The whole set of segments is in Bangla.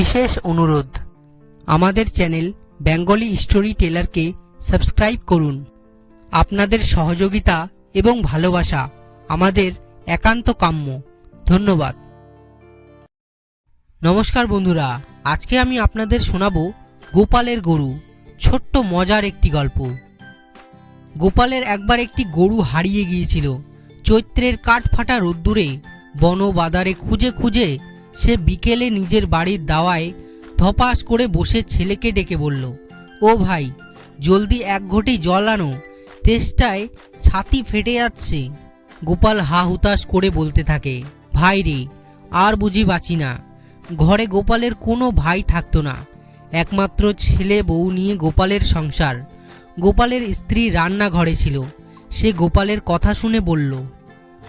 বিশেষ অনুরোধ, আমাদের চ্যানেল বেঙ্গলি স্টোরি টেলারকে সাবস্ক্রাইব করুন। আপনাদের সহযোগিতা এবং ভালোবাসা আমাদের একান্ত কাম্য। ধন্যবাদ। নমস্কার বন্ধুরা, আজকে আমি আপনাদের শোনাবো গোপালের গরু, ছোট্ট মজার একটি গল্প। গোপালের একবার একটি গরু হারিয়ে গিয়েছিল। চৈত্রের কাঠফাটা রোদ্দুরে বন বাদারে খুঁজে খুঁজে সে বিকেলে নিজের বাড়ির দাওয়ায় ধপাস করে বসে ছেলেকে ডেকে বলল, ও ভাই, জলদি এক ঘটি জল আনো, তেষ্টায় ছাতি ফেটে যাচ্ছে। গোপাল হা হুতাশ করে বলতে থাকে, ভাই রে, আর বুঝি বাঁচি না। ঘরে গোপালের কোনো ভাই থাকতো না, একমাত্র ছেলে বউ নিয়ে গোপালের সংসার। গোপালের স্ত্রী রান্নাঘরে ছিল। সে গোপালের কথা শুনে বলল,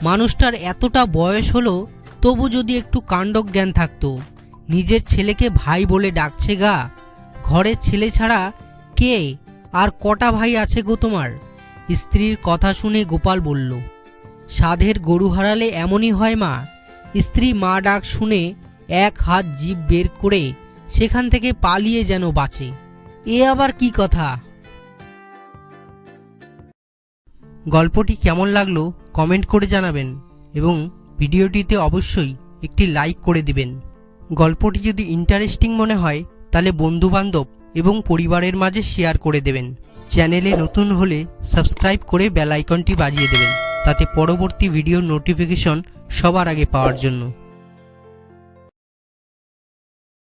মানুষটার এতটা বয়স হলো, তবু যদি একটু কাণ্ডজ্ঞান থাকতো। নিজের ছেলেকে ভাই বলে ডাকছে গা। ঘরে ছেলে ছাড়া কে আর কটা ভাই আছে গো তোমার? স্ত্রীর কথা শুনে গোপাল বলল, সাধের গরু হারালে এমনই হয় মা। স্ত্রী মা ডাক শুনে এক হাত জিভ বের করে সেখান থেকে পালিয়ে যেন বাঁচে। এ আবার কি কথা? গল্পটি কেমন লাগলো কমেন্ট করে জানাবেন এবং ভিডিওটিতে অবশ্যই একটি লাইক করে দিবেন। গল্পটি যদি ইন্টারেস্টিং মনে হয় তাহলে বন্ধুবান্ধব এবং পরিবারের মাঝে শেয়ার করে দেবেন। চ্যানেলে নতুন হলে সাবস্ক্রাইব করে বেল আইকনটি বাজিয়ে দেবেন, তাতে পরবর্তী ভিডিওর নোটিফিকেশন সবার আগে পাওয়ার জন্য।